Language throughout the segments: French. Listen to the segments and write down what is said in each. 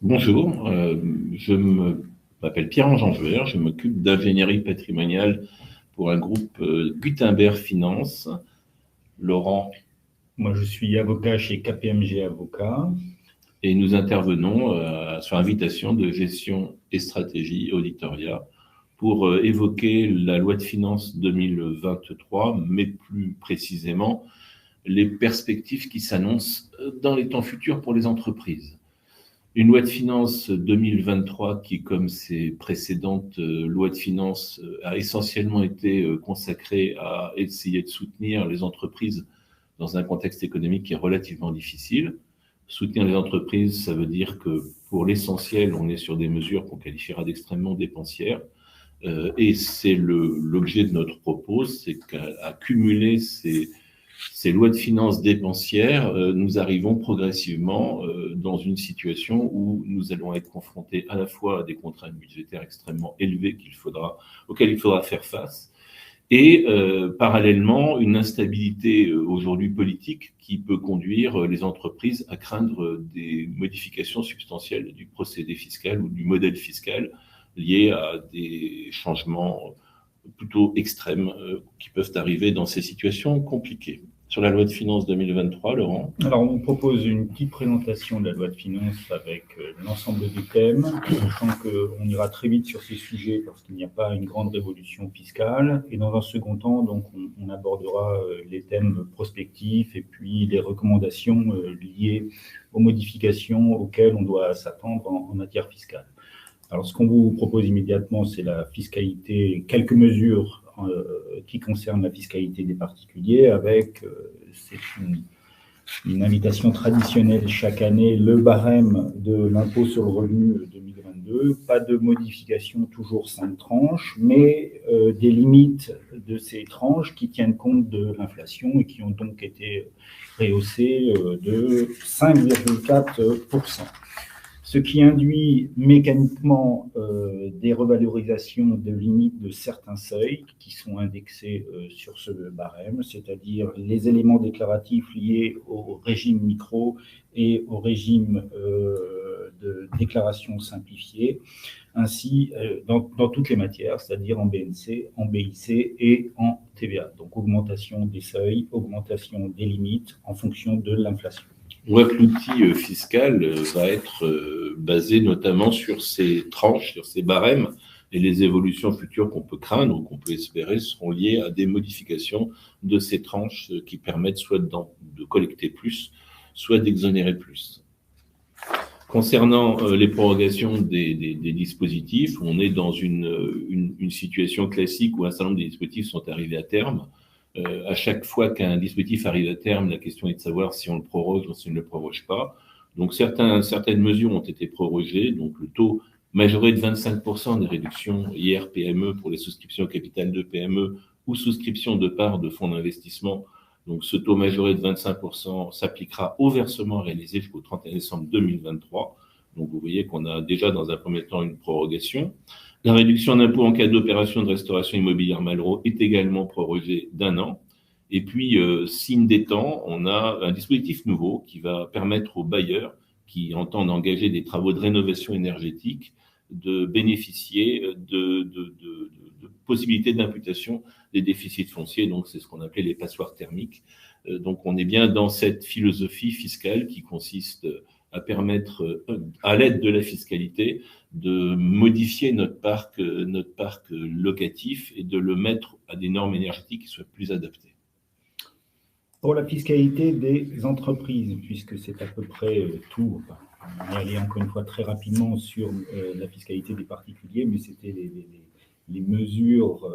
Bonjour, m'appelle Pierre-Ange Angevert, je m'occupe d'ingénierie patrimoniale pour un groupe Gutenberg Finance. Laurent. Moi, je suis avocat chez KPMG Avocats. Et nous intervenons sur invitation de Gestion et Stratégie Auditoria pour évoquer la loi de finances 2023, mais plus précisément les perspectives qui s'annoncent dans les temps futurs pour les entreprises. Une loi de finances 2023 qui, comme ses précédentes lois de finances, a essentiellement été consacrée à essayer de soutenir les entreprises dans un contexte économique qui est relativement difficile. Soutenir les entreprises, ça veut dire que pour l'essentiel, on est sur des mesures qu'on qualifiera d'extrêmement dépensières. Et c'est l'objet de notre propos, c'est qu'à cumuler ces lois de finances dépensières, nous arrivons progressivement dans une situation où nous allons être confrontés à la fois à des contraintes budgétaires extrêmement élevées auxquelles il faudra faire face, et parallèlement une instabilité aujourd'hui politique qui peut conduire les entreprises à craindre des modifications substantielles du procédé fiscal ou du modèle fiscal liés à des changements plutôt extrêmes qui peuvent arriver dans ces situations compliquées. Sur la loi de finances 2023, Laurent? Alors, on propose une petite présentation de la loi de finances avec l'ensemble des thèmes, sachant qu'on ira très vite sur ces sujets parce qu'il n'y a pas une grande révolution fiscale. Et dans un second temps, donc, on abordera les thèmes prospectifs et puis les recommandations liées aux modifications auxquelles on doit s'attendre en matière fiscale. Alors, ce qu'on vous propose immédiatement, c'est la fiscalité, quelques mesures qui concernent la fiscalité des particuliers, avec, c'est une invitation traditionnelle chaque année, le barème de l'impôt sur le revenu 2022, pas de modification, toujours 5 tranches, mais des limites de ces tranches qui tiennent compte de l'inflation et qui ont donc été rehaussées de 5,4%. Ce qui induit mécaniquement des revalorisations de limites de certains seuils qui sont indexés sur ce barème, c'est-à-dire les éléments déclaratifs liés au régime micro et au régime de déclaration simplifiée, ainsi dans toutes les matières, c'est-à-dire en BNC, en BIC et en TVA. Donc augmentation des seuils, augmentation des limites en fonction de l'inflation. On voit que l'outil fiscal va être basé notamment sur ces tranches, sur ces barèmes, et les évolutions futures qu'on peut craindre ou qu'on peut espérer seront liées à des modifications de ces tranches qui permettent soit de collecter plus, soit d'exonérer plus. Concernant les prorogations des dispositifs, on est dans une situation classique où un certain nombre de dispositifs sont arrivés à terme. À chaque fois qu'un dispositif arrive à terme, la question est de savoir si on le proroge ou si on ne le proroge pas. Donc certaines mesures ont été prorogées, donc le taux majoré de 25% des réductions IR-PME pour les souscriptions au capital de PME ou souscriptions de parts de fonds d'investissement. Donc ce taux majoré de 25% s'appliquera au versement réalisé jusqu'au 31 décembre 2023. Donc vous voyez qu'on a déjà dans un premier temps une prorogation. La réduction d'impôt en cas d'opération de restauration immobilière Malraux est également prorogée d'1 an. Et puis, signe des temps, on a un dispositif nouveau qui va permettre aux bailleurs qui entendent engager des travaux de rénovation énergétique de bénéficier de possibilités d'imputation des déficits fonciers. Donc, c'est ce qu'on appelait les passoires thermiques. Donc, on est bien dans cette philosophie fiscale qui consiste à permettre, à l'aide de la fiscalité, de modifier notre parc locatif et de le mettre à des normes énergétiques qui soient plus adaptées. Pour la fiscalité des entreprises, puisque c'est à peu près tout, on est allé encore une fois très rapidement sur la fiscalité des particuliers, mais c'était les mesures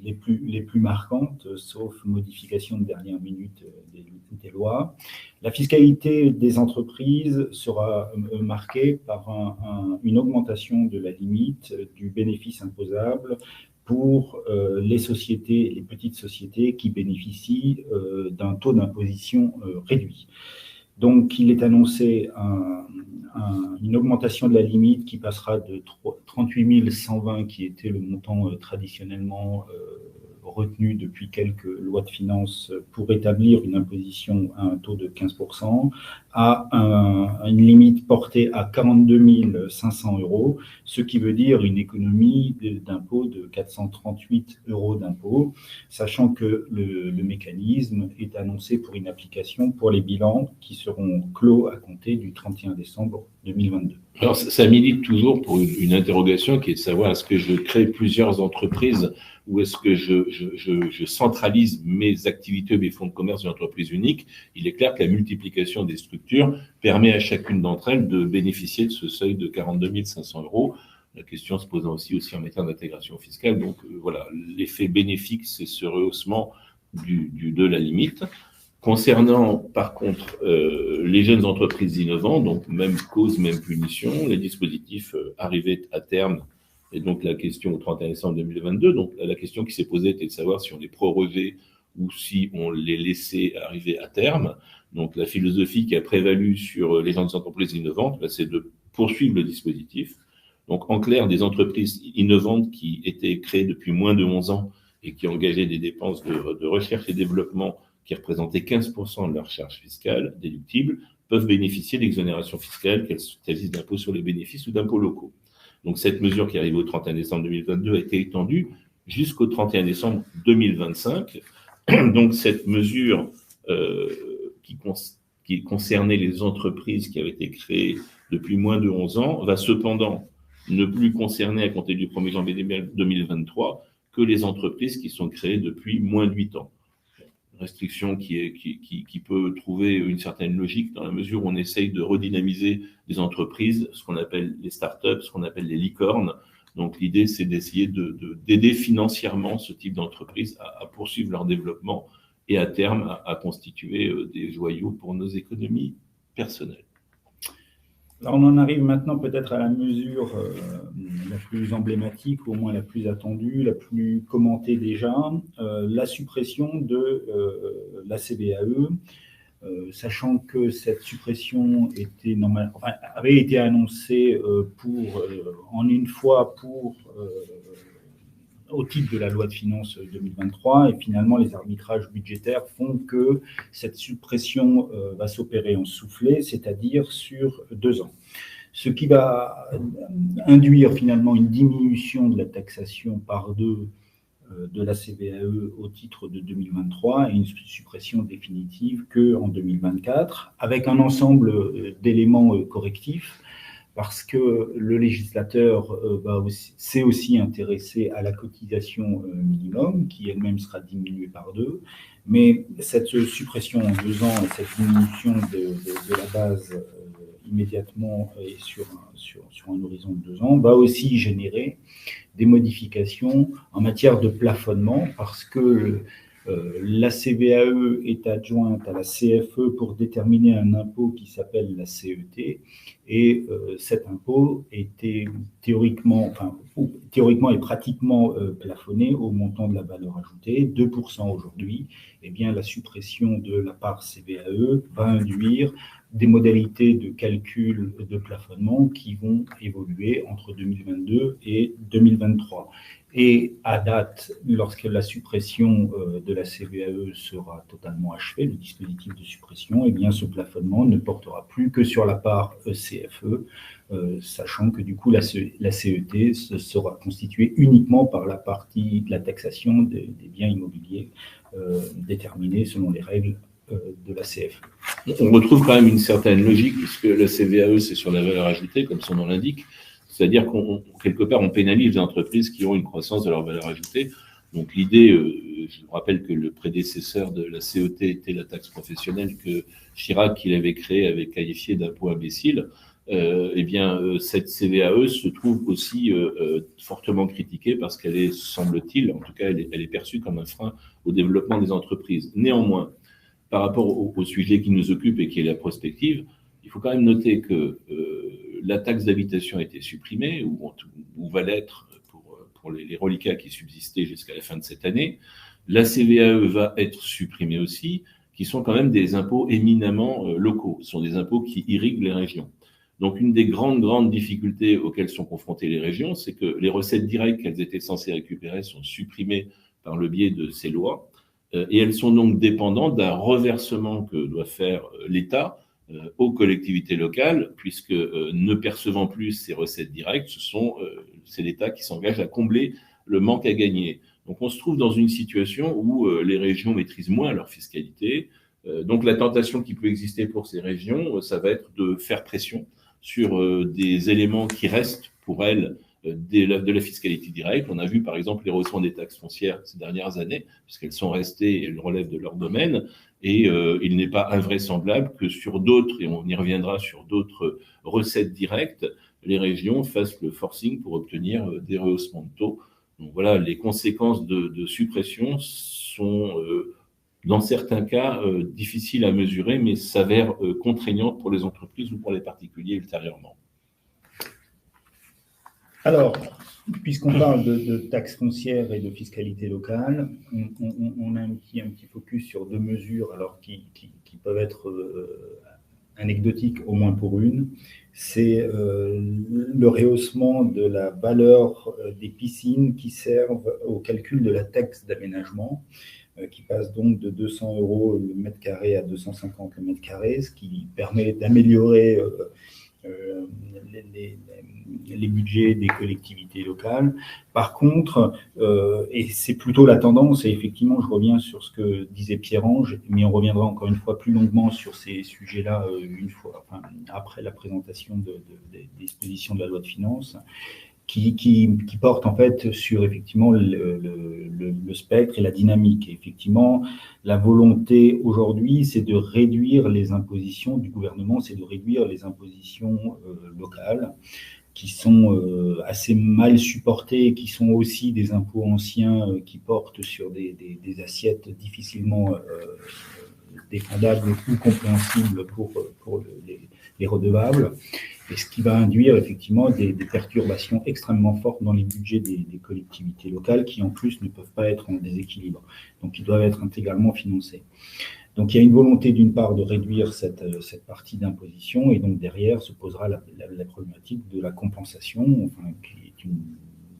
les plus marquantes, sauf modification de dernière minute des lois. La fiscalité des entreprises sera marquée par une augmentation de la limite du bénéfice imposable pour les sociétés, les petites sociétés qui bénéficient d'un taux d'imposition réduit. Donc, il est annoncé une augmentation de la limite qui passera de 38 120, qui était le montant traditionnellement retenu depuis quelques lois de finances pour établir une imposition à un taux de 15%, à une limite portée à 42 500 €, ce qui veut dire une économie d'impôt de 438 € d'impôt, sachant que le mécanisme est annoncé pour une application pour les bilans qui seront clos à compter du 31 décembre 2022. Alors, ça milite toujours pour une interrogation qui est de savoir est-ce que je crée plusieurs entreprises ou est-ce que je centralise mes activités, mes fonds de commerce d'une entreprise unique. Il est clair que la multiplication des structures permet à chacune d'entre elles de bénéficier de ce seuil de 42 500 €. La question se posant aussi en matière d'intégration fiscale. Donc, voilà, l'effet bénéfique, c'est ce rehaussement de la limite. Concernant, par contre, les jeunes entreprises innovantes, donc même cause, même punition, les dispositifs arrivaient à terme, et donc la question au 31 décembre 2022, donc la question qui s'est posée était de savoir si on les prorogeait ou si on les laissait arriver à terme. Donc la philosophie qui a prévalu sur les jeunes entreprises innovantes, c'est de poursuivre le dispositif. Donc en clair, des entreprises innovantes qui étaient créées depuis moins de 11 ans et qui engageaient des dépenses de recherche et développement qui représentaient 15% de leur charge fiscale déductible, peuvent bénéficier d'exonération fiscale, qu'elles s'agissent d'impôts sur les bénéfices ou d'impôts locaux. Donc cette mesure qui arrive au 31 décembre 2022 a été étendue jusqu'au 31 décembre 2025. Donc cette mesure qui concernait les entreprises qui avaient été créées depuis moins de 11 ans va cependant ne plus concerner à compter du 1er janvier 2023 que les entreprises qui sont créées depuis moins de 8 ans. Restriction qui peut trouver une certaine logique dans la mesure où on essaye de redynamiser des entreprises, ce qu'on appelle les startups, ce qu'on appelle les licornes. Donc l'idée, c'est d'essayer d'aider financièrement ce type d'entreprise à poursuivre leur développement et à terme à constituer des joyaux pour nos économies personnelles. Alors on en arrive maintenant peut-être à la mesure la plus emblématique, au moins la plus attendue, la plus commentée déjà, la suppression de la CVAE, sachant que cette suppression avait été annoncée en une fois au titre de la loi de finances 2023, et finalement les arbitrages budgétaires font que cette suppression va s'opérer en soufflé, c'est-à-dire sur 2 ans. Ce qui va induire finalement une diminution de la taxation par 2 de la CVAE au titre de 2023 et une suppression définitive qu'en 2024, avec un ensemble d'éléments correctifs, parce que le législateur s'est aussi intéressé à la cotisation minimum, qui elle-même sera diminuée par 2, mais cette suppression en 2 ans et cette diminution de la base immédiatement et sur un horizon de 2 ans va aussi générer des modifications en matière de plafonnement, parce que la CVAE est adjointe à la CFE pour déterminer un impôt qui s'appelle la CET, et cet impôt était théoriquement et pratiquement plafonné au montant de la valeur ajoutée, 2% aujourd'hui. Eh bien, la suppression de la part CVAE va induire des modalités de calcul de plafonnement qui vont évoluer entre 2022 et 2023. Et à date, lorsque la suppression de la CVAE sera totalement achevée, le dispositif de suppression, eh bien, ce plafonnement ne portera plus que sur la part CFE, sachant que du coup la CET sera constituée uniquement par la partie de la taxation des biens immobiliers déterminée selon les règles de la CFE. On retrouve quand même une certaine logique, puisque la CVAE, c'est sur la valeur ajoutée, comme son nom l'indique. C'est-à-dire quelque part, on pénalise les entreprises qui ont une croissance de leur valeur ajoutée. Donc l'idée, je vous rappelle que le prédécesseur de la CET était la taxe professionnelle que Chirac, qui l'avait créée, avait qualifiée d'impôt imbécile. Eh bien, cette CVAE se trouve aussi fortement critiquée parce qu'elle est, semble-t-il, en tout cas, elle est perçue comme un frein au développement des entreprises. Néanmoins, par rapport au sujet qui nous occupe et qui est la prospective, il faut quand même noter que la taxe d'habitation a été supprimée, ou va l'être pour les reliquats qui subsistaient jusqu'à la fin de cette année. La CVAE va être supprimée aussi, qui sont quand même des impôts éminemment locaux. Ce sont des impôts qui irriguent les régions. Donc, une des grandes difficultés auxquelles sont confrontées les régions, c'est que les recettes directes qu'elles étaient censées récupérer sont supprimées par le biais de ces lois. Et elles sont donc dépendantes d'un reversement que doit faire l'État aux collectivités locales, puisque ne percevant plus ces recettes directes, c'est l'État qui s'engage à combler le manque à gagner. Donc on se trouve dans une situation où les régions maîtrisent moins leur fiscalité. Donc la tentation qui peut exister pour ces régions, ça va être de faire pression sur des éléments qui restent pour elles de la fiscalité directe. On a vu par exemple l'érosion des taxes foncières ces dernières années, puisqu'elles sont restées et elles relèvent de leur domaine. Et il n'est pas invraisemblable que sur d'autres, et on y reviendra sur d'autres recettes directes, les régions fassent le forcing pour obtenir des rehaussements de taux. Donc voilà, les conséquences de suppression sont, dans certains cas, difficiles à mesurer, mais s'avèrent contraignantes pour les entreprises ou pour les particuliers ultérieurement. Alors, puisqu'on parle de taxes foncières et de fiscalité locale, on a un petit focus sur deux mesures alors qui peuvent être anecdotiques, au moins pour une. C'est le rehaussement de la valeur des piscines qui servent au calcul de la taxe d'aménagement, qui passe donc de 200 € le mètre carré à 250 le mètre carré, ce qui permet d'améliorer les budgets des collectivités locales. Par contre, et c'est plutôt la tendance, et effectivement, je reviens sur ce que disait Pierre-Ange, mais on reviendra encore une fois plus longuement sur ces sujets-là après la présentation des dispositions de la loi de finances, qui porte en fait sur effectivement le spectre et la dynamique. Et effectivement, la volonté aujourd'hui, c'est de réduire les impositions du gouvernement, c'est de réduire les impositions locales qui sont assez mal supportées, qui sont aussi des impôts anciens qui portent sur des assiettes difficilement défendables ou compréhensibles pour les redevables, et ce qui va induire effectivement des perturbations extrêmement fortes dans les budgets des collectivités locales qui en plus ne peuvent pas être en déséquilibre, donc ils doivent être intégralement financés. Donc il y a une volonté d'une part de réduire cette partie d'imposition, et donc derrière se posera la problématique de la compensation, qui est une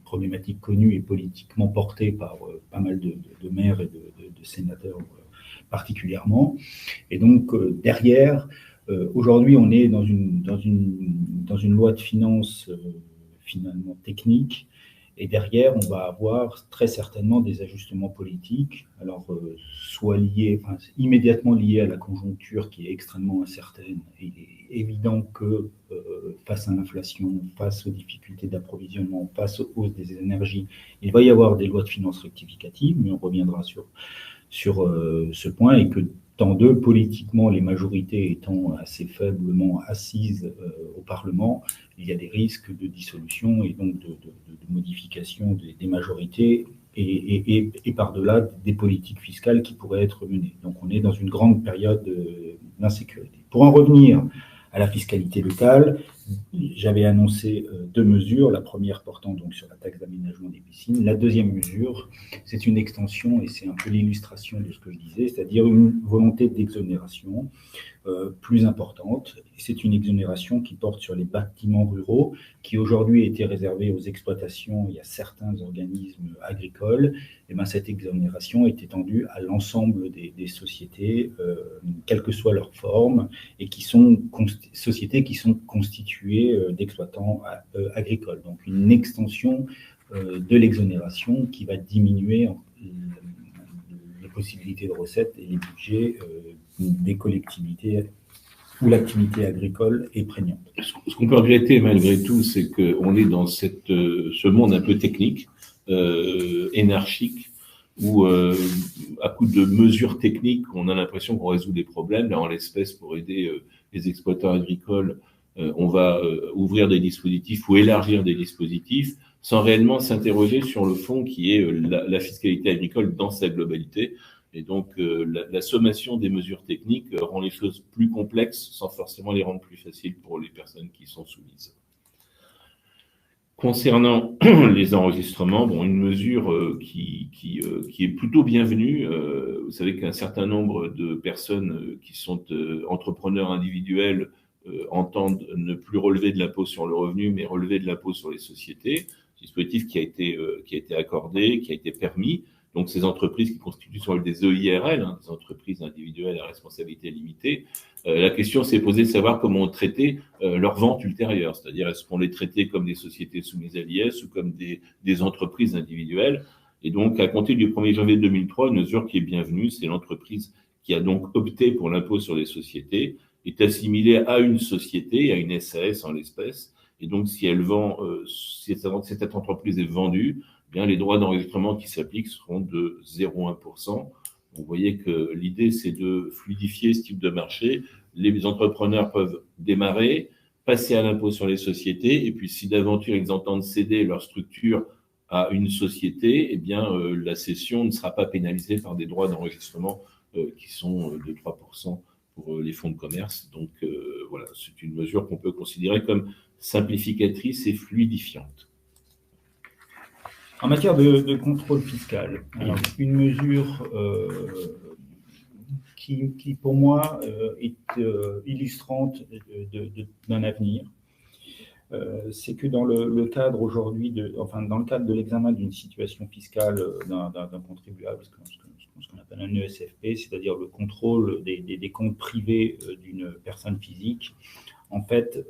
problématique connue et politiquement portée par pas mal de maires et de sénateurs particulièrement. Et donc derrière, aujourd'hui on est dans une loi de finances finalement technique, et derrière on va avoir très certainement des ajustements politiques, alors soit immédiatement liés à la conjoncture qui est extrêmement incertaine. Et il est évident que face à l'inflation, face aux difficultés d'approvisionnement, face aux hausses des énergies, il va y avoir des lois de finances rectificatives, mais on reviendra sur ce point, et que tant d'eux, politiquement, les majorités étant assez faiblement assises au Parlement, il y a des risques de dissolution et donc de modification des majorités et par-delà des politiques fiscales qui pourraient être menées. Donc on est dans une grande période d'insécurité. Pour en revenir à la fiscalité locale, j'avais annoncé deux mesures, la première portant donc sur la taxe d'aménagement des piscines. La deuxième mesure, c'est une extension, et c'est un peu l'illustration de ce que je disais, c'est-à-dire une volonté d'exonération plus importante. C'est une exonération qui porte sur les bâtiments ruraux, qui aujourd'hui étaient réservés aux exploitations et à certains organismes agricoles. Et bien, cette exonération est étendue à l'ensemble des sociétés, quelle que soit leur forme, et qui sont sociétés qui sont constituées d'exploitants agricoles. Donc une extension de l'exonération qui va diminuer les possibilités de recettes et les budgets des collectivités où l'activité agricole est prégnante. Ce qu'on peut regretter malgré tout, c'est qu'on est dans ce monde un peu technique, énarchique, où à coup de mesures techniques, on a l'impression qu'on résout des problèmes. Là, en l'espèce, pour aider les exploitants agricoles, on va ouvrir des dispositifs ou élargir des dispositifs sans réellement s'interroger sur le fond qui est la fiscalité agricole dans sa globalité. Et donc, la sommation des mesures techniques rend les choses plus complexes sans forcément les rendre plus faciles pour les personnes qui sont soumises. Concernant les enregistrements, une mesure qui est plutôt bienvenue. Vous savez qu'un certain nombre de personnes qui sont entrepreneurs individuels entendent ne plus relever de l'impôt sur le revenu, mais relever de l'impôt sur les sociétés. Dispositif qui a été accordé, qui a été permis, donc ces entreprises qui constituent ce qu'on appelle des EIRL, hein, des entreprises individuelles à responsabilité limitée. La question s'est posée de savoir comment on traitait leurs ventes ultérieures, c'est-à-dire est-ce qu'on les traitait comme des sociétés soumises à l'IS ou comme des entreprises individuelles. Et donc, à compter du 1er janvier 2003, une mesure qui est bienvenue, c'est l'entreprise qui a donc opté pour l'impôt sur les sociétés, est assimilée à une société, à une SAS en l'espèce. Et donc, si elle vend, si cette entreprise est vendue, eh bien, les droits d'enregistrement qui s'appliquent seront de 0,1%. Vous voyez que l'idée, c'est de fluidifier ce type de marché. Les entrepreneurs peuvent démarrer, passer à l'impôt sur les sociétés, et puis si d'aventure ils entendent céder leur structure à une société, eh bien, la cession ne sera pas pénalisée par des droits d'enregistrement qui sont de 3% pour les fonds de commerce. Donc, voilà, c'est une mesure qu'on peut considérer comme simplificatrice et fluidifiante. En matière de contrôle fiscal, alors, une mesure qui, pour moi, est illustrante d'un avenir, c'est que dans le cadre aujourd'hui, dans le cadre de l'examen d'une situation fiscale d'un contribuable, ce qu'on appelle un ESFP, c'est-à-dire le contrôle des comptes privés d'une personne physique, en fait,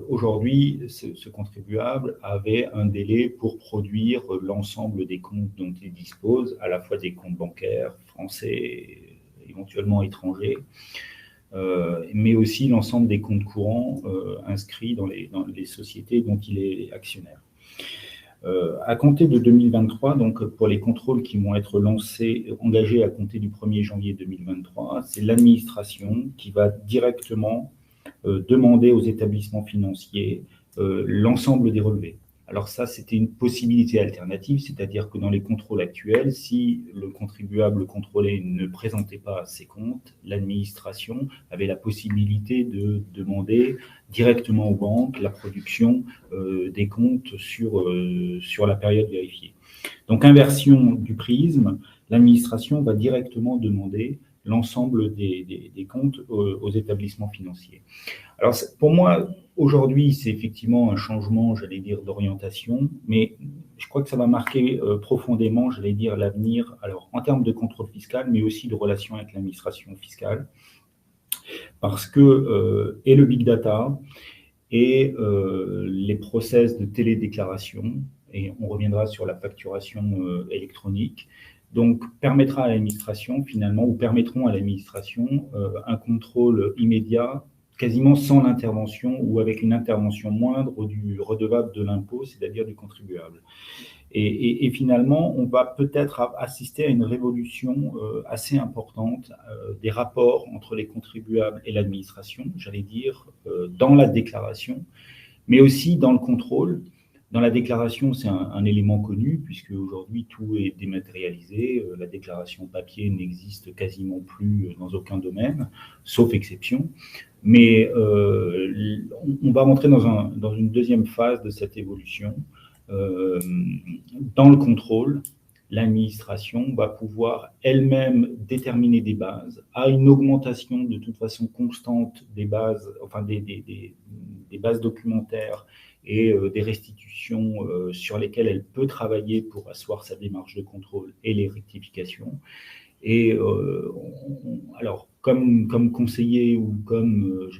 aujourd'hui, ce contribuable avait un délai pour produire l'ensemble des comptes dont il dispose, à la fois des comptes bancaires français, éventuellement étrangers, mais aussi l'ensemble des comptes courants inscrits dans les sociétés dont il est actionnaire. À compter de 2023, donc pour les contrôles qui vont être engagés à compter du 1er janvier 2023, c'est l'administration qui va directement demander aux établissements financiers l'ensemble des relevés. Alors ça, c'était une possibilité alternative, c'est-à-dire que dans les contrôles actuels, si le contribuable contrôlé ne présentait pas ses comptes, l'administration avait la possibilité de demander directement aux banques la production des comptes sur la période vérifiée. Donc, inversion du prisme, l'administration va directement demander l'ensemble des comptes aux établissements financiers. Alors, pour moi, aujourd'hui, c'est effectivement un changement, j'allais dire, d'orientation, mais je crois que ça va marquer profondément, j'allais dire, l'avenir, alors en termes de contrôle fiscal, mais aussi de relations avec l'administration fiscale, parce que et le big data et les process de télédéclaration, et on reviendra sur la facturation électronique, donc permettra à l'administration finalement, ou permettront à l'administration un contrôle immédiat, quasiment sans l'intervention ou avec une intervention moindre du redevable de l'impôt, c'est-à-dire du contribuable. Et finalement, on va peut-être assister à une révolution assez importante des rapports entre les contribuables et l'administration, j'allais dire, dans la déclaration, mais aussi dans le contrôle. Dans la déclaration, c'est un élément connu, puisque aujourd'hui, tout est dématérialisé. La déclaration papier n'existe quasiment plus dans aucun domaine, sauf exception. Mais on va rentrer dans une deuxième phase de cette évolution. Dans le contrôle, l'administration va pouvoir elle-même déterminer des bases, à une augmentation de toute façon constante des bases, enfin des bases documentaires et des restitutions sur lesquelles elle peut travailler pour asseoir sa démarche de contrôle et les rectifications. Et alors, comme conseiller ou comme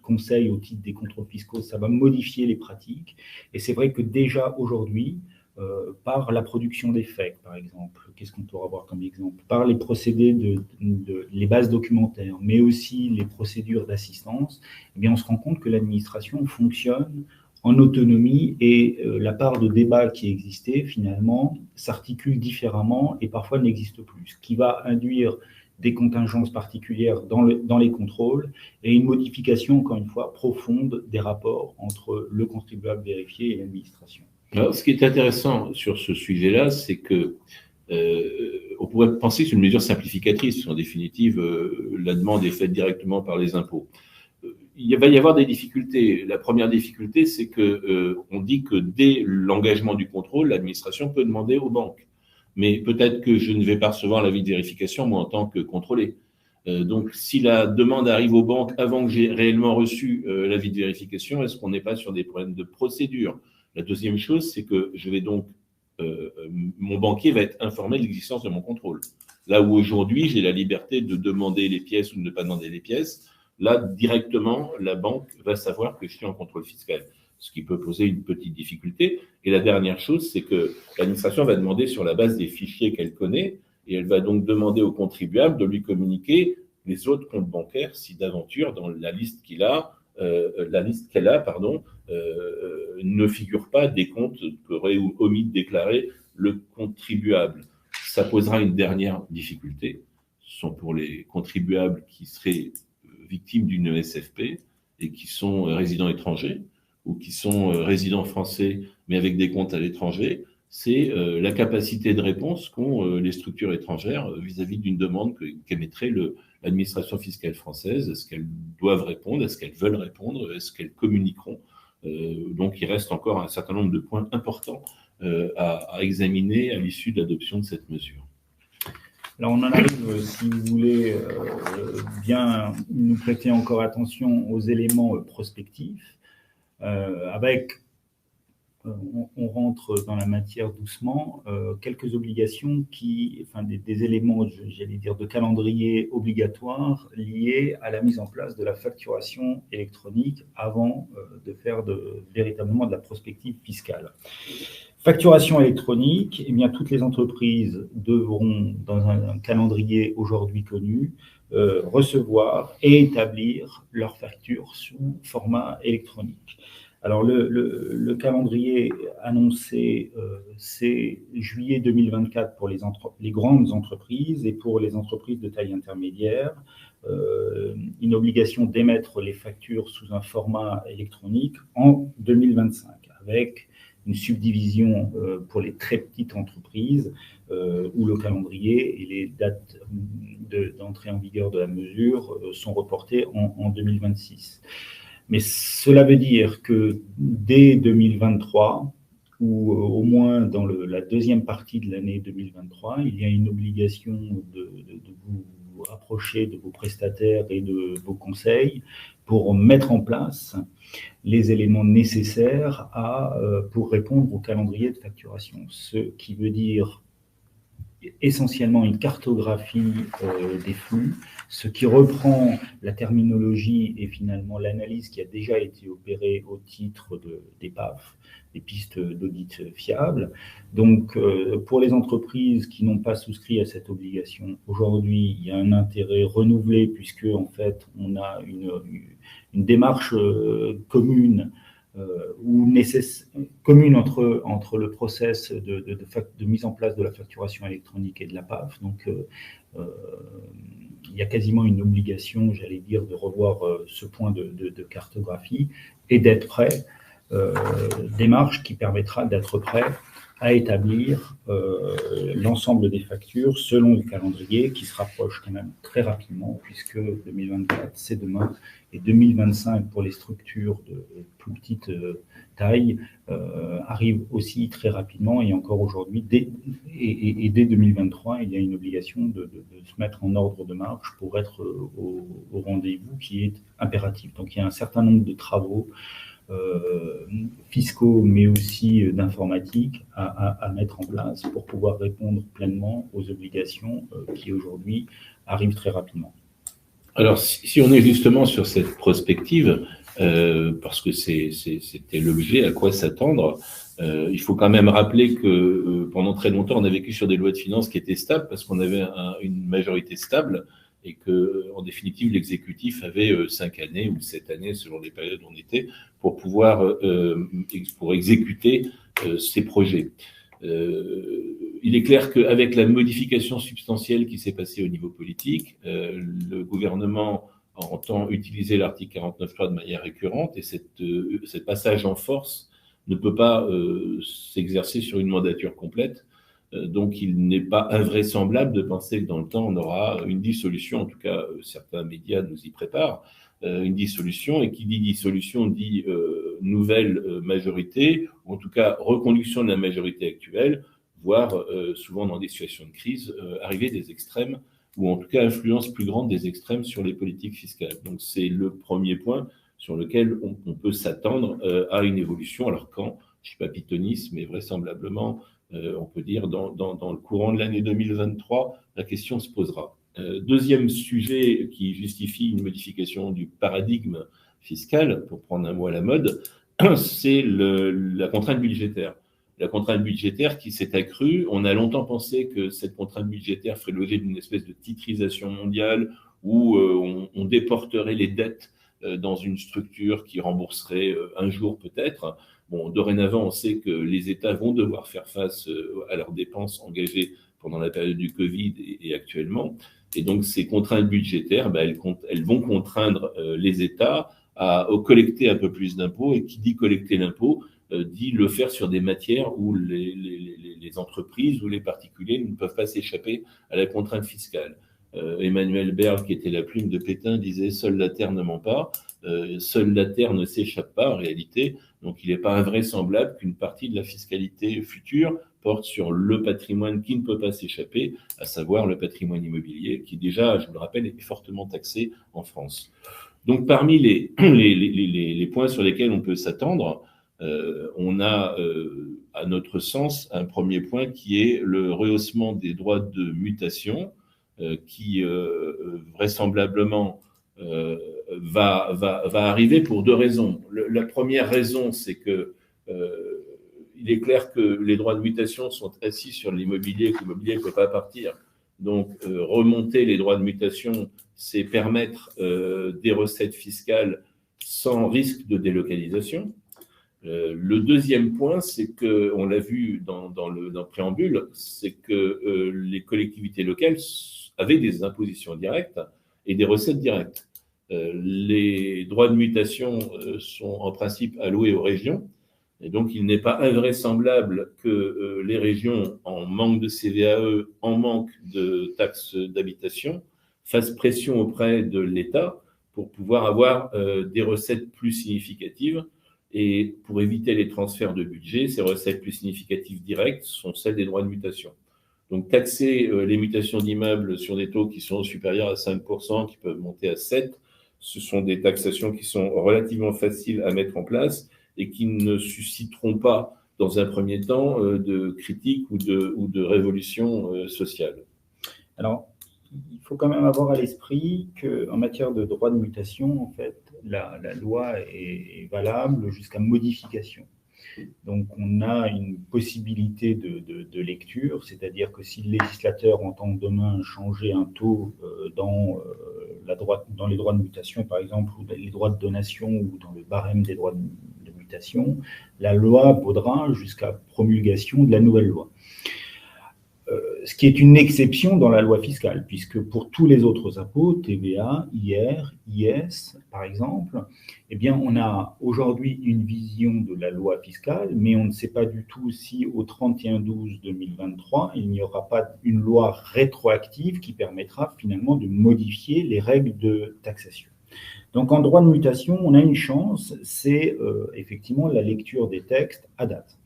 conseil au titre des contrôles fiscaux, ça va modifier les pratiques. Et c'est vrai que déjà aujourd'hui, par la production des faits, par exemple, qu'est-ce qu'on pourra avoir comme exemple? Par les procédés les bases documentaires, mais aussi les procédures d'assistance, eh bien, on se rend compte que l'administration fonctionne en autonomie et la part de débat qui existait, finalement, s'articule différemment et parfois n'existe plus, ce qui va induire des contingences particulières dans les contrôles et une modification, encore une fois, profonde des rapports entre le contribuable vérifié et l'administration. Alors, ce qui est intéressant sur ce sujet-là, c'est que on pourrait penser que c'est une mesure simplificatrice. En définitive, la demande est faite directement par les impôts. Il va y avoir des difficultés. La première difficulté, c'est que on dit que dès l'engagement du contrôle, l'administration peut demander aux banques. Mais peut-être que je ne vais pas recevoir l'avis de vérification, moi, en tant que contrôlé. Donc, si la demande arrive aux banques avant que j'ai réellement reçu l'avis de vérification, est-ce qu'on n'est pas sur des problèmes de procédure? La deuxième chose, c'est que je vais donc mon banquier va être informé de l'existence de mon contrôle. Là où aujourd'hui, j'ai la liberté de demander les pièces ou de ne pas demander les pièces, là, directement, la banque va savoir que je suis en contrôle fiscal, ce qui peut poser une petite difficulté. Et la dernière chose, c'est que l'administration va demander sur la base des fichiers qu'elle connaît, et elle va donc demander au contribuable de lui communiquer les autres comptes bancaires si d'aventure, dans la liste qu'elle a, ne figure pas des comptes qu'aurait omis de déclarer le contribuable. Ça posera une dernière difficulté. Ce sont pour les contribuables qui seraient victimes d'une ESFP et qui sont résidents étrangers ou qui sont résidents français mais avec des comptes à l'étranger, c'est la capacité de réponse qu'ont les structures étrangères vis-à-vis d'une demande qu'émettrait l'administration fiscale française. Est-ce qu'elles doivent répondre? Est-ce qu'elles veulent répondre? Est-ce qu'elles communiqueront? Donc, il reste encore un certain nombre de points importants à examiner à l'issue de l'adoption de cette mesure. Alors, on en arrive, si vous voulez bien nous prêter encore attention aux éléments prospectifs, avec on rentre dans la matière doucement, quelques obligations des éléments, j'allais dire, de calendrier obligatoire liés à la mise en place de la facturation électronique avant de faire véritablement de la prospective fiscale. Facturation électronique, eh bien, toutes les entreprises devront, dans un calendrier aujourd'hui connu, recevoir et établir leurs factures sous format électronique. Alors, le calendrier annoncé, c'est juillet 2024 pour les grandes entreprises et pour les entreprises de taille intermédiaire, une obligation d'émettre les factures sous un format électronique en 2025, avec une subdivision pour les très petites entreprises où le calendrier et les dates d'entrée en vigueur de la mesure sont reportées en 2026. Mais cela veut dire que dès 2023, ou au moins dans la deuxième partie de l'année 2023, il y a une obligation de vous rapprocher de vos prestataires et de vos conseils pour mettre en place les éléments nécessaires pour répondre au calendrier de facturation. Ce qui veut dire essentiellement une cartographie des flux, ce qui reprend la terminologie et finalement l'analyse qui a déjà été opérée au titre des PAF, des pistes d'audit fiables. Donc, pour les entreprises qui n'ont pas souscrit à cette obligation, aujourd'hui, il y a un intérêt renouvelé puisque, en fait, on a une démarche commune commune entre le process de mise en place de la facturation électronique et de la PAF. Donc, il y a quasiment une obligation, j'allais dire, de revoir ce point de cartographie et d'être prêt, démarche qui permettra d'être prêt à établir l'ensemble des factures selon le calendrier qui se rapproche quand même très rapidement puisque 2024 c'est demain et 2025 pour les structures de plus petite taille arrive aussi très rapidement et encore aujourd'hui dès 2023 il y a une obligation de se mettre en ordre de marche pour être au rendez-vous qui est impératif. Donc il y a un certain nombre de travaux fiscaux, mais aussi d'informatique à mettre en place pour pouvoir répondre pleinement aux obligations qui aujourd'hui arrivent très rapidement. Alors, si on est justement sur cette prospective, parce que c'était l'objet, à quoi s'attendre, il faut quand même rappeler que pendant très longtemps, on a vécu sur des lois de finances qui étaient stables parce qu'on avait une majorité stable et que, en définitive, l'exécutif avait 5 années ou 7 années, selon les périodes où on était, pour pouvoir pour exécuter ces projets. Il est clair qu'avec la modification substantielle qui s'est passée au niveau politique, le gouvernement entend utiliser l'article 49.3 de manière récurrente et ce passage en force ne peut pas s'exercer sur une mandature complète. Donc, il n'est pas invraisemblable de penser que dans le temps, on aura une dissolution, en tout cas, certains médias nous y préparent, une dissolution, et qui dit dissolution dit nouvelle majorité, ou en tout cas reconduction de la majorité actuelle, voire souvent dans des situations de crise, arrivée des extrêmes, ou en tout cas influence plus grande des extrêmes sur les politiques fiscales. Donc, c'est le premier point sur lequel on peut s'attendre à une évolution. Alors quand, je ne suis pas pythoniste, mais vraisemblablement on peut dire dans le courant de l'année 2023, la question se posera. Deuxième sujet qui justifie une modification du paradigme fiscal, pour prendre un mot à la mode, c'est la contrainte budgétaire. La contrainte budgétaire qui s'est accrue. On a longtemps pensé que cette contrainte budgétaire ferait l'objet d'une espèce de titrisation mondiale où on déporterait les dettes dans une structure qui rembourserait un jour peut-être. Bon, dorénavant, on sait que les États vont devoir faire face à leurs dépenses engagées pendant la période du Covid et actuellement. Et donc, ces contraintes budgétaires, elles vont contraindre les États à collecter un peu plus d'impôts. Et qui dit collecter l'impôt, dit le faire sur des matières où les entreprises ou les particuliers ne peuvent pas s'échapper à la contrainte fiscale. Emmanuel Berg, qui était la plume de Pétain, disait « Seule la terre ne ment pas ». Seule la terre ne s'échappe pas en réalité. Donc, il n'est pas invraisemblable qu'une partie de la fiscalité future porte sur le patrimoine qui ne peut pas s'échapper, à savoir le patrimoine immobilier, qui déjà, je vous le rappelle, est fortement taxé en France. Donc, parmi les points sur lesquels on peut s'attendre, on a, à notre sens, un premier point qui est le rehaussement des droits de mutation, qui vraisemblablement va arriver pour deux raisons. La première raison, c'est que il est clair que les droits de mutation sont assis sur l'immobilier, que l'immobilier ne peut pas partir. Donc, remonter les droits de mutation, c'est permettre des recettes fiscales sans risque de délocalisation. Le deuxième point, c'est que, on l'a vu dans le préambule, c'est que les collectivités locales avaient des impositions directes et des recettes directes. Les droits de mutation sont en principe alloués aux régions, et donc il n'est pas invraisemblable que les régions, en manque de CVAE, en manque de taxes d'habitation, fassent pression auprès de l'État pour pouvoir avoir des recettes plus significatives. Et pour éviter les transferts de budget, ces recettes plus significatives directes sont celles des droits de mutation. Donc, taxer les mutations d'immeubles sur des taux qui sont supérieurs à 5%, qui peuvent monter à 7%, ce sont des taxations qui sont relativement faciles à mettre en place et qui ne susciteront pas, dans un premier temps, de critiques ou de révolution sociale. Alors, il faut quand même avoir à l'esprit qu'en matière de droit de mutation, en fait, la loi est valable jusqu'à modification. Donc, on a une possibilité de lecture, c'est-à-dire que si le législateur entend demain changer un taux dans les droits de mutation, par exemple, ou les droits de donation, ou dans le barème des droits de mutation, la loi vaudra jusqu'à promulgation de la nouvelle loi. Ce qui est une exception dans la loi fiscale, puisque pour tous les autres impôts, TVA, IR, IS, par exemple, eh bien, on a aujourd'hui une vision de la loi fiscale, mais on ne sait pas du tout si au 31/12/2023, il n'y aura pas une loi rétroactive qui permettra finalement de modifier les règles de taxation. Donc, en droit de mutation, on a une chance, c'est effectivement la lecture des textes à date.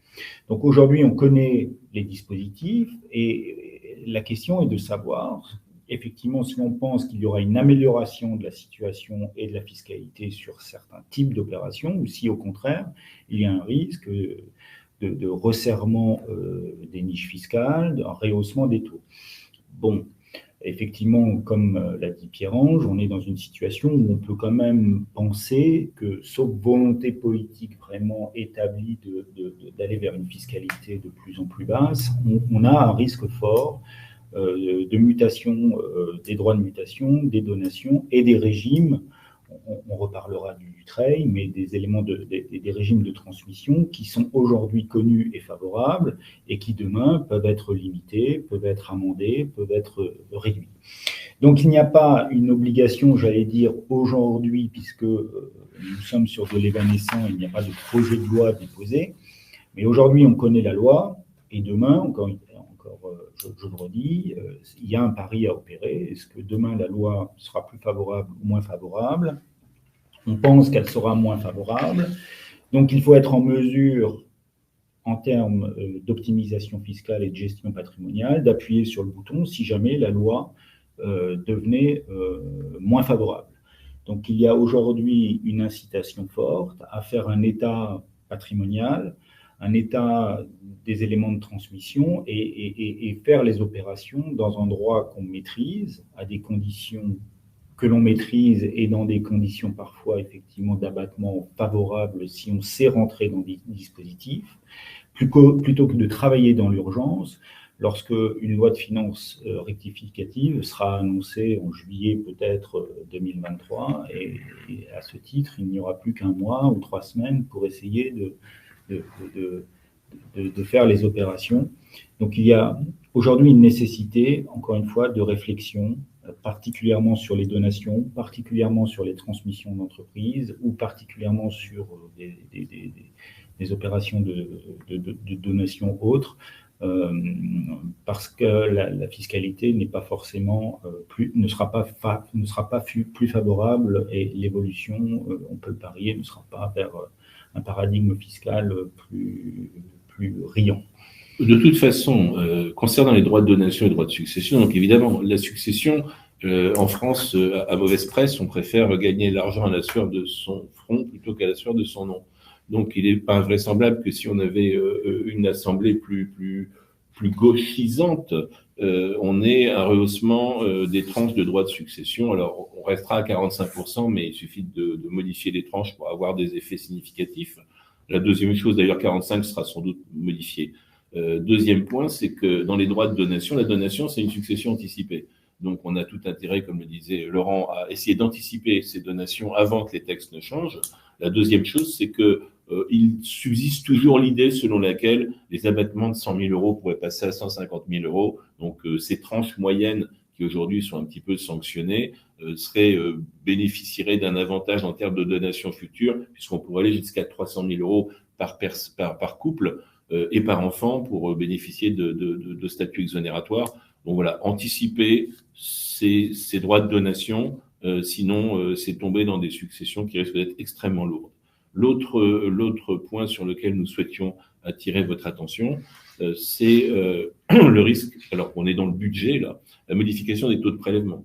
Donc aujourd'hui, on connaît les dispositifs et la question est de savoir, effectivement, si on pense qu'il y aura une amélioration de la situation et de la fiscalité sur certains types d'opérations ou si au contraire, il y a un risque de resserrement des niches fiscales, d'un rehaussement des taux. Bon. Effectivement, comme l'a dit Pierre-Ange, on est dans une situation où on peut quand même penser que, sauf volonté politique vraiment établie d'aller vers une fiscalité de plus en plus basse, on a un risque fort de mutation des droits de mutation, des donations et des régimes. On reparlera du trade, mais des éléments des régimes de transmission qui sont aujourd'hui connus et favorables et qui demain peuvent être limités, peuvent être amendés, peuvent être réduits. Donc il n'y a pas une obligation, j'allais dire, aujourd'hui, puisque nous sommes sur de l'évanescent, il n'y a pas de projet de loi déposé, mais aujourd'hui on connaît la loi et demain, encore je le redis, il y a un pari à opérer. Est-ce que demain la loi sera plus favorable ou moins favorable? On pense qu'elle sera moins favorable. Donc il faut être en mesure, en termes d'optimisation fiscale et de gestion patrimoniale, d'appuyer sur le bouton si jamais la loi devenait moins favorable. Donc il y a aujourd'hui une incitation forte à faire un état patrimonial, un état des éléments de transmission et faire les opérations dans un droit qu'on maîtrise, à des conditions que l'on maîtrise et dans des conditions parfois effectivement d'abattement favorables si on sait rentrer dans des dispositifs, plutôt que de travailler dans l'urgence. Lorsque une loi de finances rectificative sera annoncée en juillet peut-être 2023, et à ce titre, il n'y aura plus qu'un mois ou 3 semaines pour essayer de faire les opérations. Donc il y a aujourd'hui une nécessité, encore une fois, de réflexion, particulièrement sur les donations, particulièrement sur les transmissions d'entreprises, ou particulièrement sur des opérations de donation autres, parce que la fiscalité n'est pas forcément ne sera pas plus favorable, et l'évolution, on peut le parier, ne sera pas vers un paradigme fiscal plus riant. De toute façon, concernant les droits de donation et les droits de succession, donc évidemment, la succession, en France, à mauvaise presse, on préfère gagner l'argent à la sueur de son front plutôt qu'à la sueur de son nom. Donc, il n'est pas invraisemblable que si on avait une assemblée plus gauchisante, on ait un rehaussement des tranches de droits de succession. Alors, on restera à 45%, mais il suffit de modifier les tranches pour avoir des effets significatifs. La deuxième chose, d'ailleurs, 45 sera sans doute modifié. Deuxième point, c'est que dans les droits de donation, la donation, c'est une succession anticipée. Donc, on a tout intérêt, comme le disait Laurent, à essayer d'anticiper ces donations avant que les textes ne changent. La deuxième chose, c'est que il subsiste toujours l'idée selon laquelle les abattements de 100 000 euros pourraient passer à 150 000 euros. Donc, ces tranches moyennes qui aujourd'hui sont un petit peu sanctionnées bénéficieraient d'un avantage en termes de donations futures, puisqu'on pourrait aller jusqu'à 300 000 euros par couple et par enfant pour bénéficier de statuts exonératoire. Donc voilà, anticiper ces droits de donation, sinon c'est tomber dans des successions qui risquent d'être extrêmement lourdes. L'autre point sur lequel nous souhaitions attirer votre attention, c'est le risque, alors qu'on est dans le budget, là, la modification des taux de prélèvement.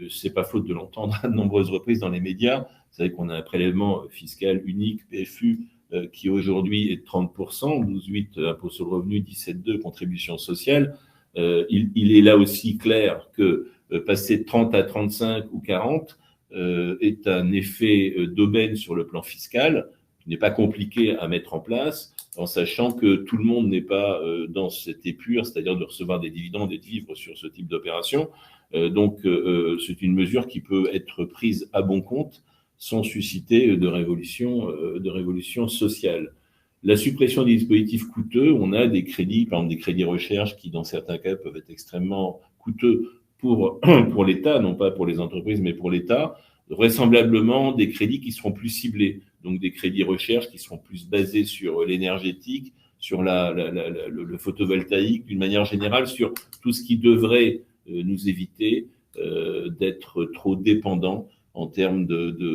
C'est pas faute de l'entendre à de nombreuses reprises dans les médias. Vous savez qu'on a un prélèvement fiscal unique, PFU, qui aujourd'hui est de 30%, 12,8 impôt sur le revenu, 17,2 contribution sociale. Il est là aussi clair que passer de 30 à 35 ou 40 est un effet d'aubaine sur le plan fiscal, qui n'est pas compliqué à mettre en place, en sachant que tout le monde n'est pas dans cette épure, c'est-à-dire de recevoir des dividendes et de vivre sur ce type d'opération. Donc, c'est une mesure qui peut être prise à bon compte sans susciter de révolution sociale. La suppression des dispositifs coûteux, on a des crédits, par exemple des crédits recherche, qui dans certains cas peuvent être extrêmement coûteux pour l'État, non pas pour les entreprises, mais pour l'État. Vraisemblablement des crédits qui seront plus ciblés, donc des crédits recherche qui seront plus basés sur l'énergétique, sur le photovoltaïque, d'une manière générale, sur tout ce qui devrait nous éviter d'être trop dépendants en termes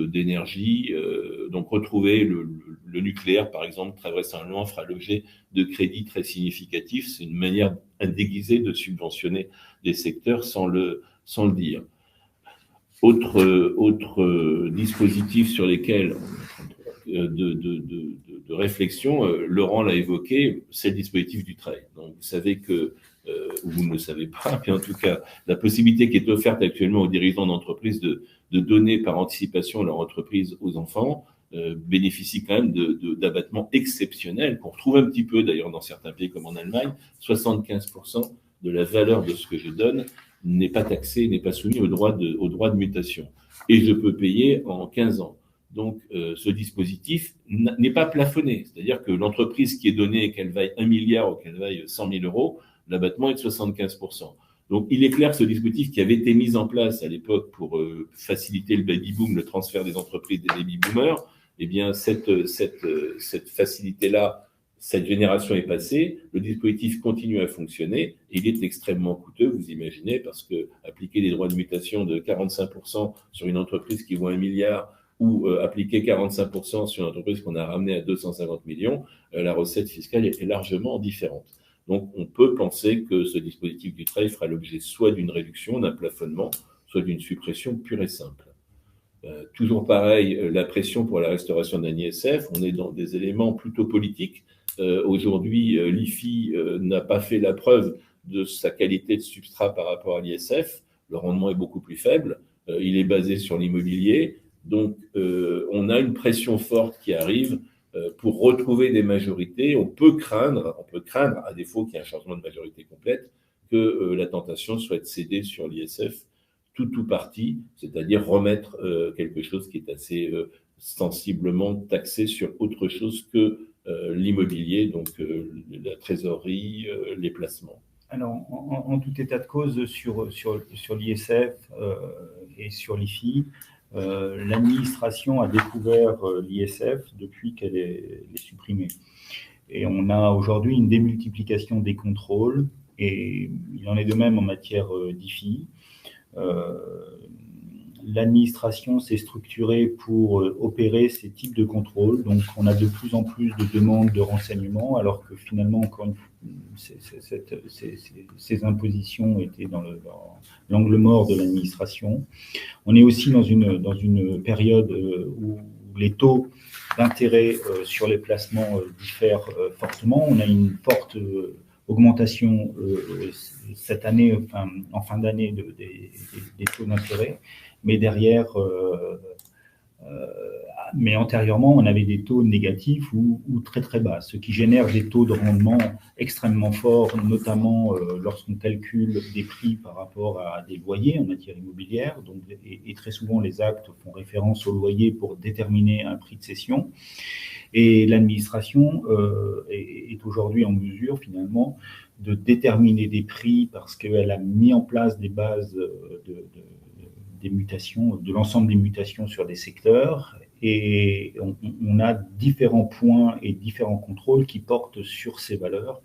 d'énergie. Donc retrouver le nucléaire, par exemple, très vraisemblablement fera l'objet de crédits très significatifs. C'est une manière déguisée de subventionner des secteurs sans le dire. Autre dispositif sur lesquels de réflexion, Laurent l'a évoqué, c'est le dispositif du trait. Donc vous savez que, ou vous ne le savez pas, mais en tout cas, la possibilité qui est offerte actuellement aux dirigeants d'entreprise de donner par anticipation leur entreprise aux enfants bénéficie quand même d'abattements exceptionnels, qu'on retrouve un petit peu d'ailleurs dans certains pays comme en Allemagne. 75% de la valeur de ce que je donne n'est pas taxé, n'est pas soumis au droit de mutation. Et je peux payer en 15 ans. Donc, ce dispositif n'est pas plafonné. C'est-à-dire que l'entreprise qui est donnée, qu'elle vaille 1 milliard ou qu'elle vaille 100 000 euros, l'abattement est de 75%. Donc, il est clair que ce dispositif qui avait été mis en place à l'époque pour faciliter le baby-boom, le transfert des entreprises des baby-boomers, eh bien, cette facilité-là, cette génération est passée, le dispositif continue à fonctionner et il est extrêmement coûteux, vous imaginez, parce que appliquer des droits de mutation de 45% sur une entreprise qui vaut 1 milliard ou appliquer 45% sur une entreprise qu'on a ramenée à 250 millions, la recette fiscale est largement différente. Donc, on peut penser que ce dispositif du trait fera l'objet soit d'une réduction, d'un plafonnement, soit d'une suppression pure et simple. Toujours pareil, la pression pour la restauration d'un ISF, on est dans des éléments plutôt politiques. Aujourd'hui, l'IFI n'a pas fait la preuve de sa qualité de substrat par rapport à l'ISF. Le rendement est beaucoup plus faible. Il est basé sur l'immobilier. Donc, on a une pression forte qui arrive pour retrouver des majorités. On peut craindre, à défaut qu'il y ait un changement de majorité complète, que la tentation soit de céder sur l'ISF tout ou partie, c'est-à-dire remettre quelque chose qui est assez sensiblement taxé sur autre chose que l'immobilier, donc la trésorerie, les placements. Alors, en tout état de cause, sur l'ISF et sur l'IFI, l'administration a découvert l'ISF depuis qu'elle est supprimée. Et on a aujourd'hui une démultiplication des contrôles, et il en est de même en matière d'IFI. L'administration s'est structurée pour opérer ces types de contrôles. Donc, on a de plus en plus de demandes de renseignements, alors que finalement, encore une fois, ces impositions étaient dans l'angle mort de l'administration. On est aussi dans une période où les taux d'intérêt sur les placements diffèrent fortement. On a une forte augmentation cette année, en fin d'année, des taux d'intérêt, mais derrière, mais antérieurement, on avait des taux négatifs ou très très bas, ce qui génère des taux de rendement extrêmement forts, notamment lorsqu'on calcule des prix par rapport à des loyers en matière immobilière. Donc, et très souvent, les actes font référence au loyer pour déterminer un prix de cession. Et l'administration est aujourd'hui en mesure, finalement, de déterminer des prix parce qu'elle a mis en place des bases des mutations, de l'ensemble des mutations sur des secteurs. Et on a différents points et différents contrôles qui portent sur ces valeurs.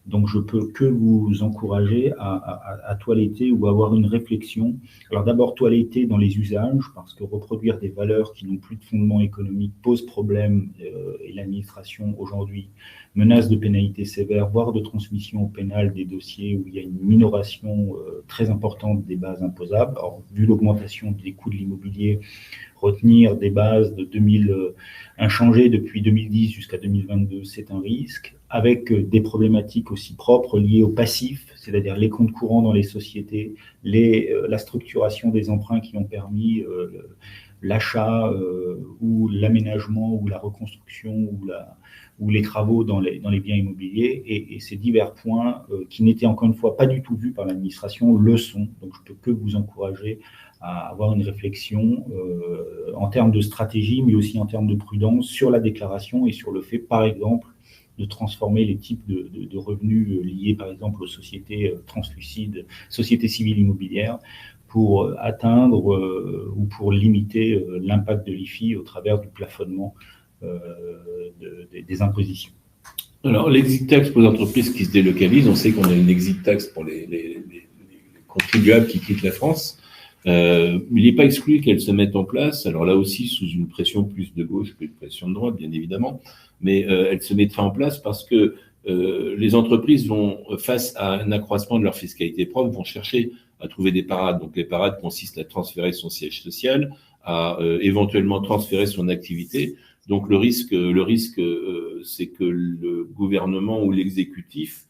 Donc, je peux que vous encourager à toiletter ou à avoir une réflexion. Alors, d'abord, toiletter dans les usages, parce que reproduire des valeurs qui n'ont plus de fondement économique pose problème, et l'administration, aujourd'hui, menace de pénalités sévères, voire de transmission au pénal des dossiers où il y a une minoration très importante des bases imposables. Alors, vu l'augmentation des coûts de l'immobilier, retenir des bases de 2000 inchangées depuis 2010 jusqu'à 2022, c'est un risque, avec des problématiques aussi propres liées au passif, c'est-à-dire les comptes courants dans les sociétés, la structuration des emprunts qui ont permis l'achat ou l'aménagement ou la reconstruction ou les travaux dans les biens immobiliers, et ces divers points qui n'étaient encore une fois pas du tout vus par l'administration le sont. Donc je peux que vous encourager à avoir une réflexion en termes de stratégie, mais aussi en termes de prudence sur la déclaration et sur le fait, par exemple, de transformer les types de revenus liés, par exemple, aux sociétés translucides, sociétés civiles immobilières, pour atteindre ou pour limiter l'impact de l'IFI au travers du plafonnement des impositions. Alors, l'exit tax pour les entreprises qui se délocalisent, on sait qu'on a une exit tax pour les contribuables qui quittent la France. Il n'est pas exclu qu'elle se mette en place, alors là aussi sous une pression plus de gauche que une pression de droite, bien évidemment, mais elle se mettra en place parce que les entreprises vont, face à un accroissement de leur fiscalité propre, vont chercher à trouver des parades. Donc les parades consistent à transférer son siège social, à éventuellement transférer son activité. Donc le risque, c'est que le gouvernement ou l'exécutif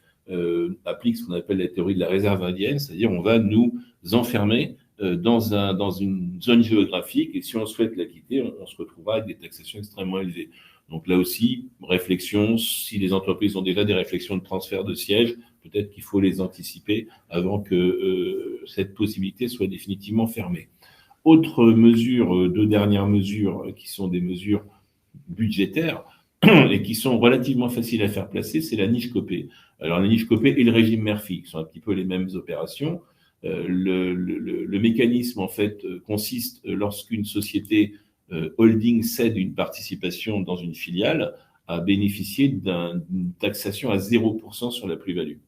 applique ce qu'on appelle la théorie de la réserve indienne, c'est-à-dire on va nous enfermer dans une zone géographique, et si on souhaite la quitter, on se retrouvera avec des taxations extrêmement élevées. Donc là aussi, réflexion, si les entreprises ont déjà des réflexions de transfert de sièges, peut-être qu'il faut les anticiper avant que cette possibilité soit définitivement fermée. Autre mesure, deux dernières mesures qui sont des mesures budgétaires et qui sont relativement faciles à faire placer, c'est la niche Copé. Alors la niche Copé et le régime Murphy, qui sont un petit peu les mêmes opérations. Le mécanisme, en fait, consiste lorsqu'une société holding cède une participation dans une filiale à bénéficier d'une taxation à 0% sur la plus-value.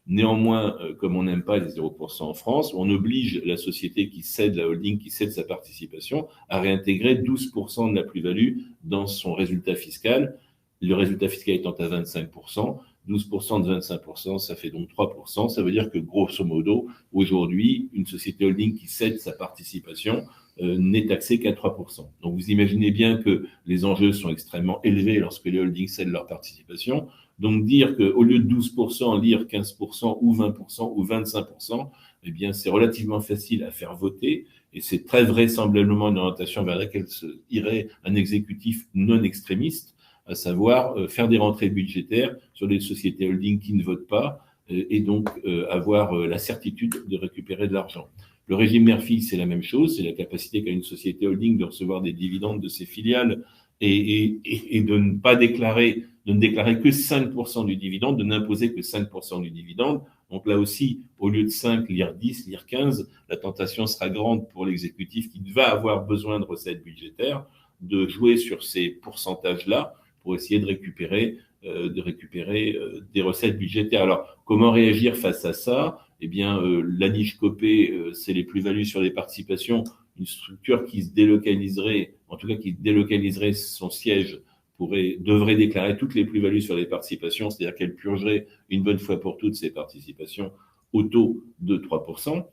Néanmoins, comme on n'aime pas les 0% en France, on oblige la société qui cède, la holding qui cède sa participation, à réintégrer 12% de la plus-value dans son résultat fiscal. Le résultat fiscal étant à 25%, 12% de 25%, ça fait donc 3%. Ça veut dire que, grosso modo, aujourd'hui, une société holding qui cède sa participation n'est taxé qu'à 3%. Donc vous imaginez bien que les enjeux sont extrêmement élevés lorsque les holdings cèdent leur participation. Donc dire qu'au lieu de 12%, lire 15% ou 20% ou 25%, eh bien c'est relativement facile à faire voter et c'est très vraisemblablement une orientation vers laquelle irait un exécutif non extrémiste, à savoir faire des rentrées budgétaires sur des sociétés holding qui ne votent pas et donc avoir la certitude de récupérer de l'argent. Le régime Murphy, c'est la même chose, c'est la capacité qu'a une société holding de recevoir des dividendes de ses filiales et de ne pas déclarer, de ne déclarer que 5% du dividende, de n'imposer que 5% du dividende. Donc là aussi, au lieu de 5, lire 10, lire 15, la tentation sera grande pour l'exécutif qui va avoir besoin de recettes budgétaires, de jouer sur ces pourcentages-là pour essayer de récupérer des recettes budgétaires. Alors, comment réagir face à ça? Eh bien, la niche Copé, c'est les plus-values sur les participations, une structure qui se délocaliserait, en tout cas qui délocaliserait son siège, devrait déclarer toutes les plus-values sur les participations, c'est-à-dire qu'elle purgerait une bonne fois pour toutes ses participations au taux de 3%.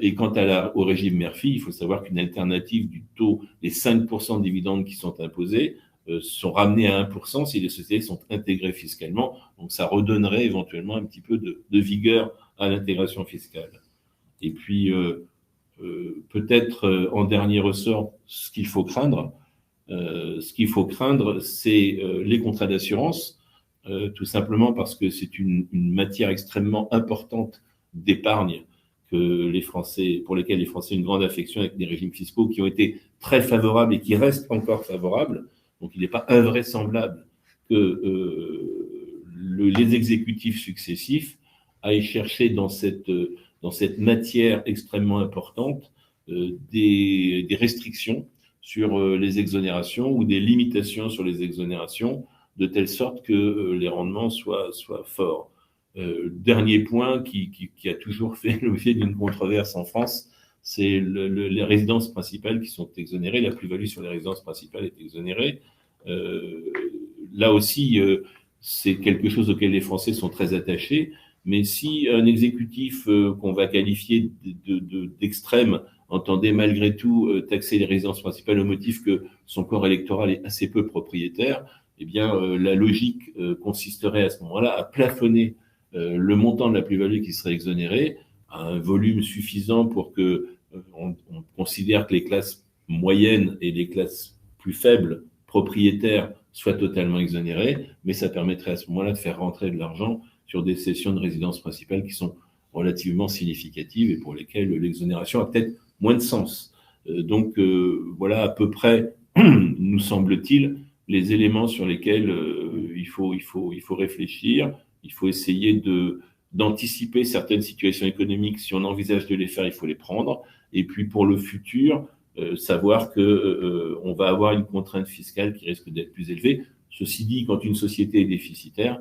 Et quant au régime Murphy, il faut savoir qu'une alternative du taux des 5% de dividendes qui sont imposés sont ramenés à 1% si les sociétés sont intégrées fiscalement. Donc ça redonnerait éventuellement un petit peu de vigueur à l'intégration fiscale. Et puis, peut-être en dernier ressort, ce qu'il faut craindre, c'est les contrats d'assurance, tout simplement parce que c'est une matière extrêmement importante d'épargne pour lesquels les Français ont une grande affection avec des régimes fiscaux qui ont été très favorables et qui restent encore favorables. Donc, il n'est pas invraisemblable que les exécutifs successifs aillent chercher dans cette matière extrêmement importante des restrictions sur les exonérations ou des limitations sur les exonérations, de telle sorte que les rendements soient forts. Dernier point qui a toujours fait l'objet d'une controverse en France, c'est les résidences principales qui sont exonérées. La plus-value sur les résidences principales est exonérée. Là aussi, c'est quelque chose auquel les Français sont très attachés. Mais si un exécutif qu'on va qualifier d'extrême entendait malgré tout taxer les résidences principales au motif que son corps électoral est assez peu propriétaire, eh bien, la logique consisterait à ce moment-là à plafonner le montant de la plus-value qui serait exonérée à un volume suffisant pour que on considère que les classes moyennes et les classes plus faibles propriétaires soient totalement exonérées, mais ça permettrait à ce moment-là de faire rentrer de l'argent sur des cessions de résidences principales qui sont relativement significatives et pour lesquelles l'exonération a peut-être moins de sens. Donc voilà à peu près, nous semble-t-il, les éléments sur lesquels il faut réfléchir. Il faut essayer d'anticiper certaines situations économiques. Si on envisage de les faire, il faut les prendre. Et puis pour le futur, savoir que on va avoir une contrainte fiscale qui risque d'être plus élevée. Ceci dit, quand une société est déficitaire,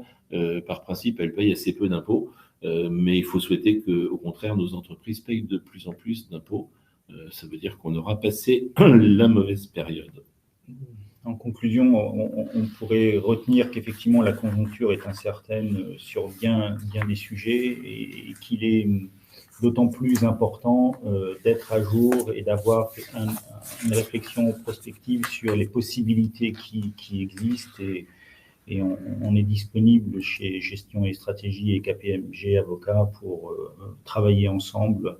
par principe, elle paye assez peu d'impôts, mais il faut souhaiter que, au contraire, nos entreprises payent de plus en plus d'impôts. Ça veut dire qu'on aura passé la mauvaise période. En conclusion, on pourrait retenir qu'effectivement la conjoncture est incertaine sur bien des sujets et qu'il est d'autant plus important d'être à jour et d'avoir une réflexion prospective sur les possibilités qui existent et on est disponible chez Gestion et Stratégie et KPMG Avocats pour travailler ensemble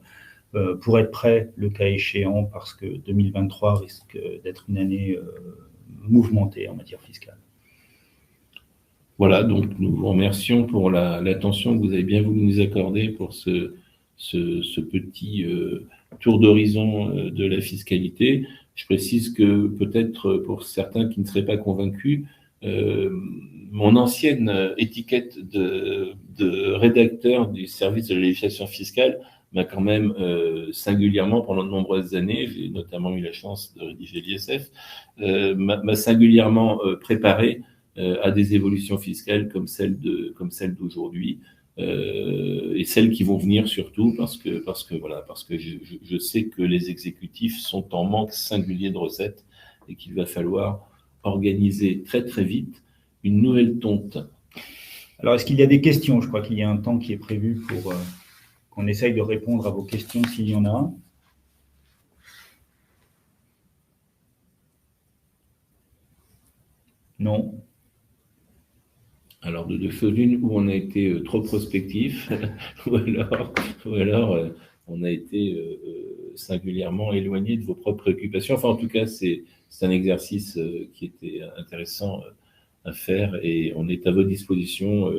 pour être prêt le cas échéant parce que 2023 risque d'être une année mouvementée en matière fiscale. Voilà, donc nous vous remercions pour l'attention que vous avez bien voulu nous accorder pour ce petit tour d'horizon de la fiscalité. Je précise que peut-être pour certains qui ne seraient pas convaincus, mon ancienne étiquette de rédacteur du service de la législation fiscale m'a quand même singulièrement, pendant de nombreuses années, j'ai notamment eu la chance de rédiger l'ISF, m'a singulièrement préparé à des évolutions fiscales comme celle d'aujourd'hui et celles qui vont venir surtout parce que je sais que les exécutifs sont en manque singulier de recettes et qu'il va falloir organiser très très vite une nouvelle tonte. Alors, est-ce qu'il y a des questions? Je crois qu'il y a un temps qui est prévu pour qu'on essaye de répondre à vos questions s'il y en a. Non. Alors, de deux choses l'une, où on a été trop prospectif, ou alors on a été singulièrement éloigné de vos propres préoccupations. Enfin, en tout cas, c'est un exercice qui était intéressant à faire et on est à votre disposition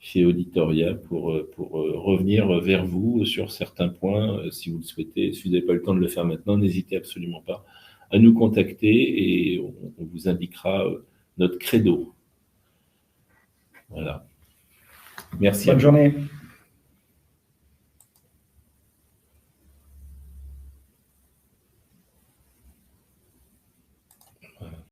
chez Auditoria pour revenir vers vous sur certains points, si vous le souhaitez. Si vous n'avez pas le temps de le faire maintenant, n'hésitez absolument pas à nous contacter et on vous indiquera notre credo. Voilà. Merci. Bonne journée.